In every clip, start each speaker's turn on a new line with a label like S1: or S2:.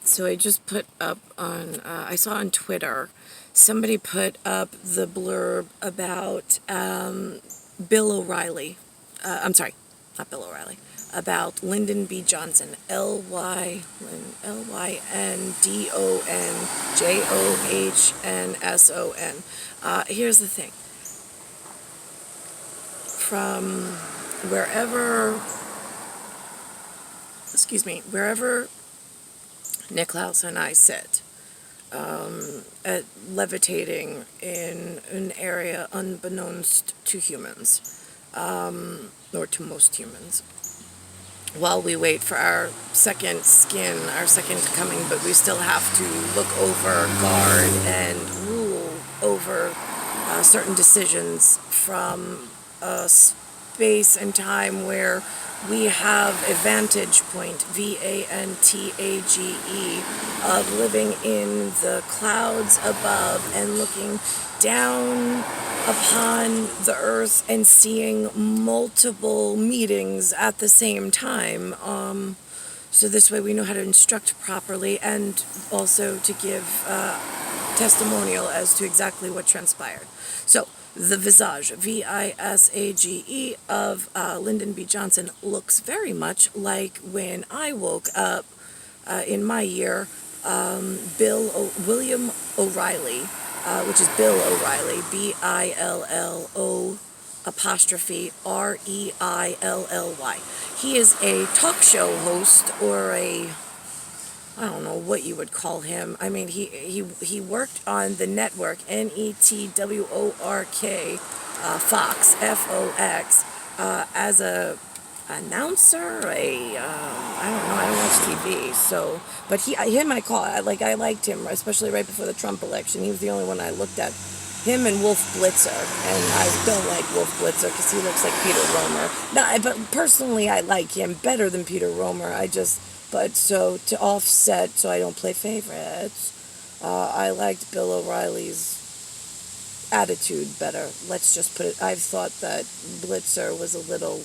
S1: So I just put up on, I saw on Twitter, somebody put up the blurb about Bill O'Reilly. I'm sorry, not Bill O'Reilly. About Lyndon B. Johnson, Lyndonjonson. Here's the thing. From wherever, wherever NICKLAUS and I sit, at levitating in an area unbeknownst to humans, or to most humans, while we wait for our second skin, our second coming, but we still have to look over, guard, and rule over certain decisions from a space and time where we have a vantage point, vantage, of living in the clouds above and looking down upon the earth and seeing multiple meetings at the same time. So this way we know how to instruct properly and also to give testimonial as to exactly what transpired. So the visage, visage, of Lyndon B. Johnson looks very much like when I woke up in my year, William O'Reilly, which is Bill O'Reilly, Billo apostrophe Reilly. He is a talk show host, or I don't know what you would call him. I mean, he worked on the network, NETWORK, Fox, FOX, as a announcer, I don't know, I don't watch TV, so, but him I liked him, especially right before the Trump election. He was the only one I looked at. Him and Wolf Blitzer, and I don't like Wolf Blitzer because he looks like Peter Romer. No, but personally I like him better than Peter Romer. But so to offset, so I don't play favorites, I liked Bill O'Reilly's attitude better. Let's just put it, I've thought that Blitzer was a little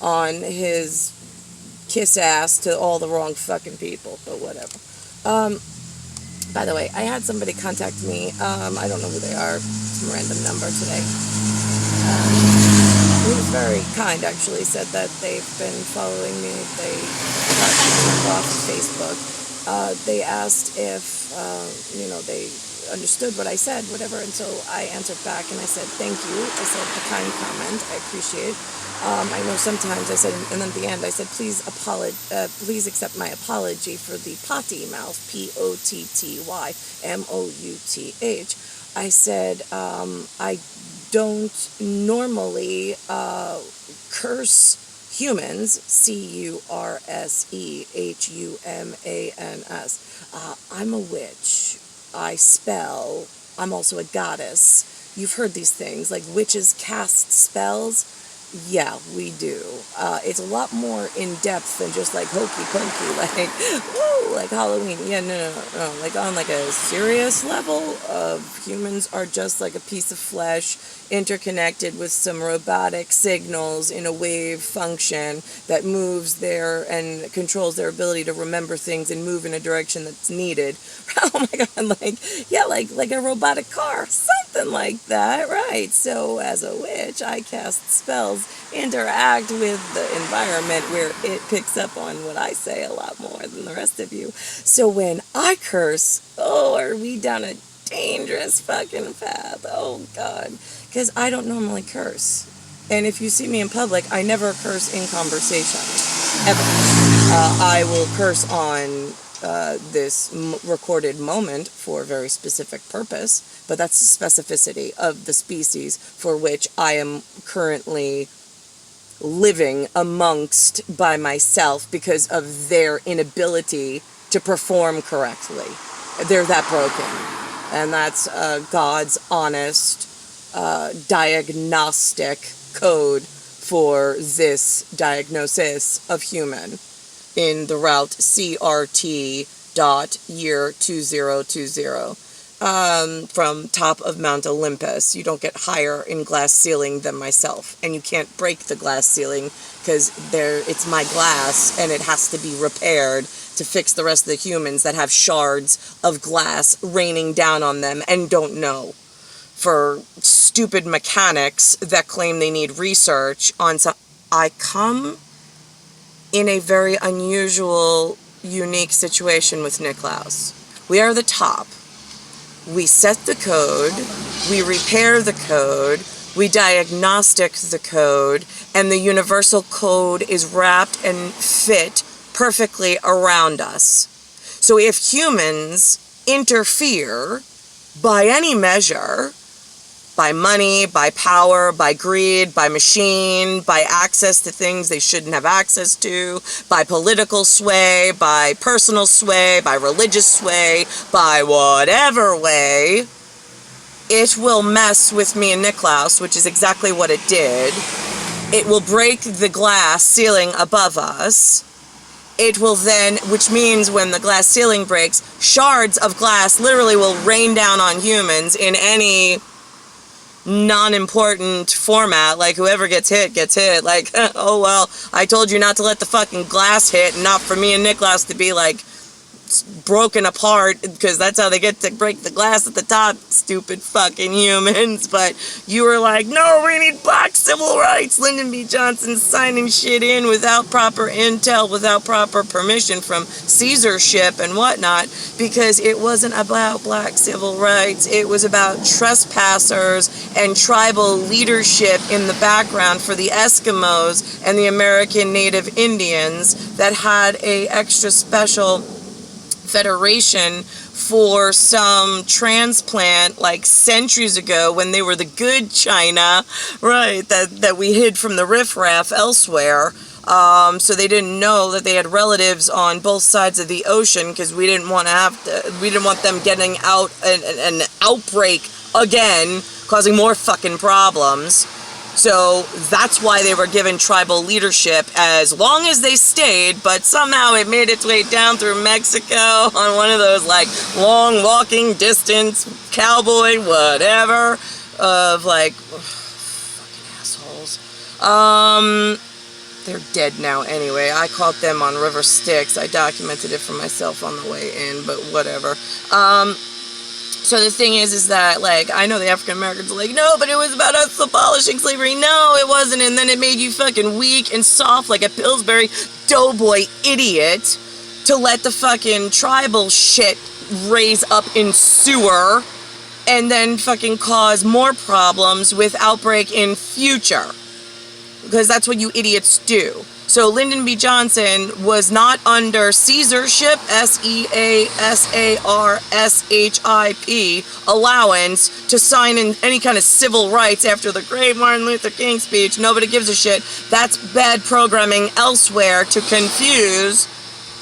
S1: on his kiss ass to all the wrong fucking people, but whatever. By the way, I had somebody contact me, I don't know who they are, some random number today, who was very kind, actually, said that they've been following me, they got me off of Facebook. They asked if, they understood what I said, whatever, and so I answered back and I said, thank you. I said, a kind comment, I appreciate it. I know sometimes I said, and then at the end I said, please accept my apology for the potty mouth, POTTYMOUTH. I said, I don't normally curse humans, CURSEHUMANS. I'm a witch. I spell. I'm also a goddess. You've heard these things, like witches cast spells. Yeah, we do. It's a lot more in depth than just like hokey pokey, like woo, like Halloween. Yeah, no. Like on like a serious level, of humans are just like a piece of flesh interconnected with some robotic signals in a wave function that moves and controls their ability to remember things and move in a direction that's needed. Oh my god, like a robotic car, something like that, right? So as a witch, I cast spells, interact with the environment where it picks up on what I say a lot more than the rest of you. So when I curse, are we down a dangerous fucking path? Oh god, because I don't normally curse, and if you see me in public, I never curse in conversation, ever. I will curse on this recorded moment for a very specific purpose, but that's the specificity of the species for which I am currently living amongst by myself because of their inability to perform correctly. They're that broken. And that's God's honest diagnostic code for this diagnosis of human in the route CRT.year2020. from top of Mount Olympus. You don't get higher in glass ceiling than myself, and you can't break the glass ceiling because it's my glass and it has to be repaired to fix the rest of the humans that have shards of glass raining down on them and don't know, for stupid mechanics that claim they need research on some. I come in a very unusual, unique situation with NICKLAUS. We are the top. We set the code, we repair the code, we diagnostic the code, and the universal code is wrapped and fit perfectly around us. So if humans interfere by any measure, by money, by power, by greed, by machine, by access to things they shouldn't have access to, by political sway, by personal sway, by religious sway, by whatever way, it will mess with me and NICKLAUS, which is exactly what it did. It will break the glass ceiling above us. It will then, which means when the glass ceiling breaks, shards of glass literally will rain down on humans in any non-important format. Like, whoever gets hit, like, oh well, I told you not to let the fucking glass hit, and not for me and NICKLAUS to be like broken apart, because that's how they get to break the glass at the top, stupid fucking humans. But you were like, no, we need black civil rights. Lyndon B. Johnson signing shit in without proper intel, without proper permission from censorship and whatnot, because it wasn't about black civil rights. It was about trespassers and tribal leadership in the background for the Eskimos and the American Native Indians that had a extra special federation for some transplant like centuries ago when they were the good China, right, that we hid from the riffraff elsewhere. So they didn't know that they had relatives on both sides of the ocean, because we didn't want them getting out an outbreak again, causing more fucking problems. So that's why they were given tribal leadership as long as they stayed, but somehow it made its way down through Mexico on one of those like long walking distance cowboy whatever of like, fucking assholes. They're dead now anyway. I caught them on River Styx. I documented it for myself on the way in, but whatever. So the thing is that, like, I know the African Americans are like, no, but it was about us abolishing slavery. No, it wasn't. And then it made you fucking weak and soft like a Pillsbury Doughboy idiot to let the fucking tribal shit raise up in sewer and then fucking cause more problems with outbreak in future. Because that's what you idiots do. So Lyndon B. Johnson was not under censorship, SEASARSHIP, allowance to sign in any kind of civil rights after the great Martin Luther King speech. Nobody gives a shit. That's bad programming elsewhere to confuse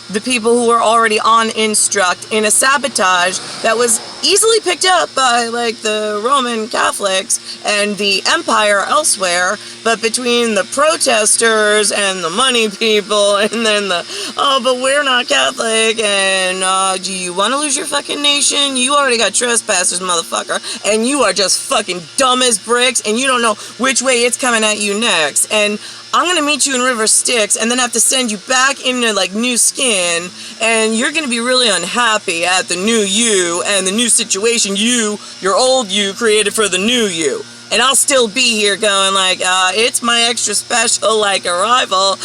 S1: the people who were already on instruct in a sabotage that was easily picked up by like the Roman Catholics and the empire elsewhere, but between the protesters and the money people and then the, oh, but we're not Catholic, and do you want to lose your fucking nation? You already got trespassers, motherfucker, and you are just fucking dumb as bricks, and you don't know which way it's coming at you next. And I'm going to meet you in River Styx and then have to send you back into like new skin, and you're going to be really unhappy at the new you and the new situation your old you created for the new you. And I'll still be here going like, it's my extra special like arrival.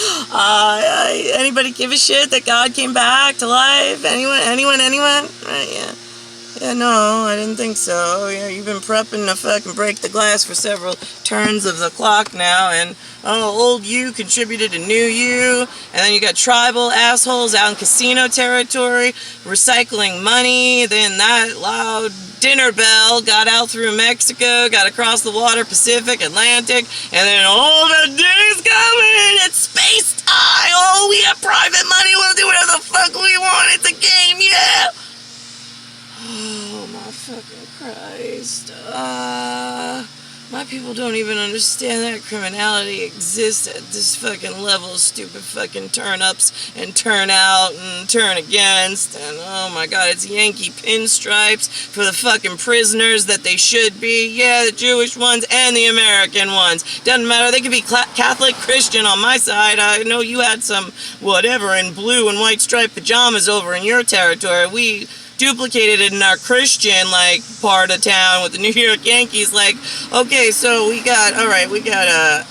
S1: Anybody give a shit that God came back to life? Anyone? Yeah. Yeah, no, I didn't think so. Yeah, you've been prepping to fucking break the glass for several turns of the clock now, and old you contributed to new you, and then you got tribal assholes out in casino territory recycling money. Then that loud dinner bell got out through Mexico, got across the water, Pacific, Atlantic, and then all the day's coming. It's space time. Oh, we have private money. We'll do whatever the fuck we want. It's a game, yeah. Oh my fucking Christ. My people don't even understand that criminality exists at this fucking level. Stupid fucking turn-ups and turn out and turn against. And oh my god, it's Yankee pinstripes for the fucking prisoners that they should be. Yeah, the Jewish ones and the American ones. Doesn't matter, they could be Catholic, Christian on my side. I know you had some whatever in blue and white striped pajamas over in your territory. We duplicated it in our Christian like part of town with the New York Yankees. Like, okay, so we got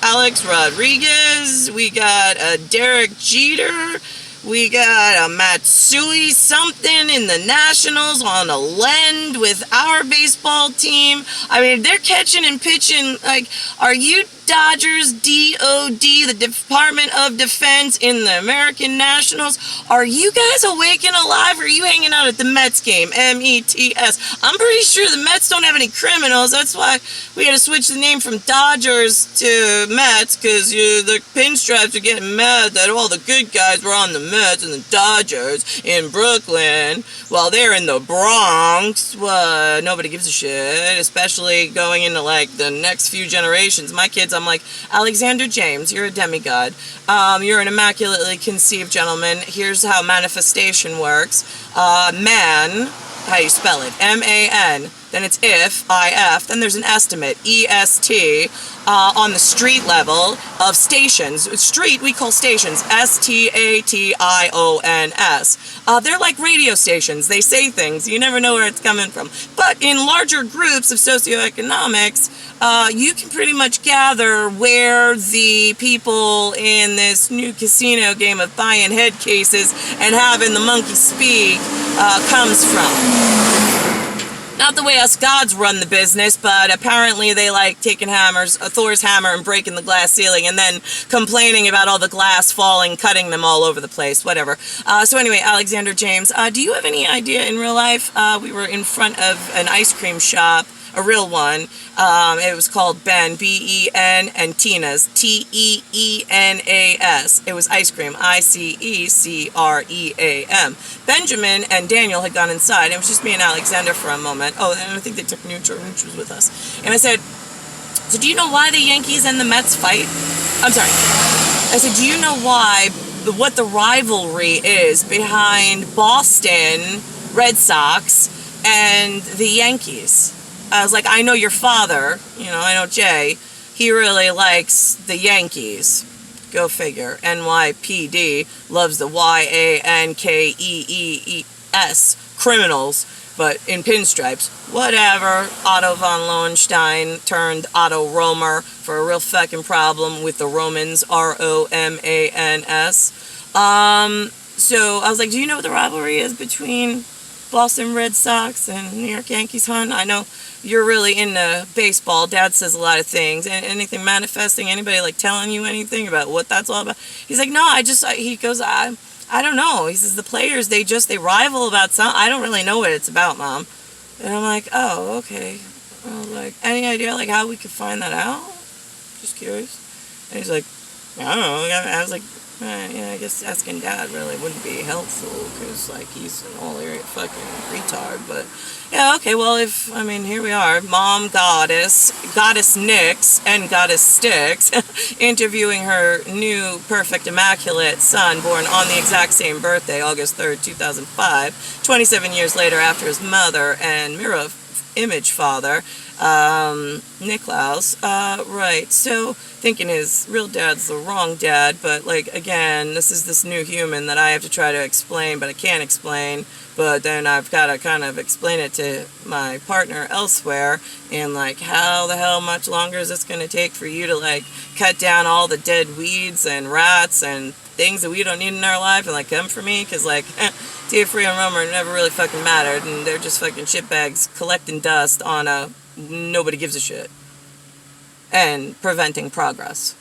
S1: Alex Rodriguez, we got Derek Jeter, we got Matsui something in the Nationals on a lend with our baseball team. I mean, they're catching and pitching. Like, are you Dodgers, DOD, the Department of Defense in the American Nationals? Are you guys awake and alive, or are you hanging out at the Mets game? METS. I'm pretty sure the Mets don't have any criminals. That's why we had to switch the name from Dodgers to Mets, because the pinstripes are getting mad that all the good guys were on the Mets and the Dodgers in Brooklyn while they're in the Bronx. Nobody gives a shit, especially going into like the next few generations. My kids, I'm like, Alexander James, you're a demigod. You're an immaculately conceived gentleman. Here's how manifestation works. Man, how you spell it? M-A-N. Then it's if, then there's an estimate, E-S-T, on the street level of stations. Street, we call stations, S-T-A-T-I-O-N-S. They're like radio stations. They say things. You never know where it's coming from. But in larger groups of socioeconomics, you can pretty much gather where the people in this new casino game of buying head cases and having the monkey speak comes from. Not the way us gods run the business, but apparently they like taking hammers, Thor's hammer, and breaking the glass ceiling, and then complaining about all the glass falling, cutting them all over the place, whatever. So anyway, Alexander James, do you have any idea in real life? We were in front of an ice cream shop, a real one. It was called Ben, B-E-N, and Tina's, T-E-E-N-A-S. It was ice cream, I-C-E-C-R-E-A-M. Benjamin and Daniel had gone inside. It was just me and Alexander for a moment. Oh, and I think they took Neutral with us. And I said, so do you know why the Yankees and the Mets fight? I'm sorry. I said, do you know what the rivalry is behind Boston Red Sox and the Yankees? I was like, I know your father, I know Jay, he really likes the Yankees. Go figure. NYPD loves the Y-A-N-K-E-E-E-S, criminals, but in pinstripes. Whatever. Otto von Lohenstein turned Otto Romer for a real fucking problem with the Romans, R-O-M-A-N-S. So I was like, do you know what the rivalry is between Boston Red Sox and New York Yankees, hon? I know you're really into baseball. Dad says a lot of things. Anything manifesting? Anybody like telling you anything about what that's all about? He's like, no, he goes, I don't know. He says the players, they rival about something. I don't really know what it's about, Mom. And I'm like, oh, okay. Well, like, any idea like how we could find that out? Just curious. And he's like, I don't know. I was like, yeah, I guess asking Dad really wouldn't be helpful, because, like, he's an all-area fucking retard, but, yeah, okay, well, here we are, Mom Goddess Nix, and Goddess Sticks, interviewing her new, perfect, immaculate son, born on the exact same birthday, August 3rd, 2005, 27 years later after his mother and mirror image father, NICKLAUS, right, so thinking his real dad's the wrong dad, but like, again, this is this new human that I have to try to explain, but I can't explain, but then I've got to kind of explain it to my partner elsewhere, and like, how the hell much longer is this going to take for you to like cut down all the dead weeds and rats and things that we don't need in our life and like come for me, because like Tia Free and Romer never really fucking mattered, and they're just fucking shitbags collecting dust on a nobody gives a shit and preventing progress.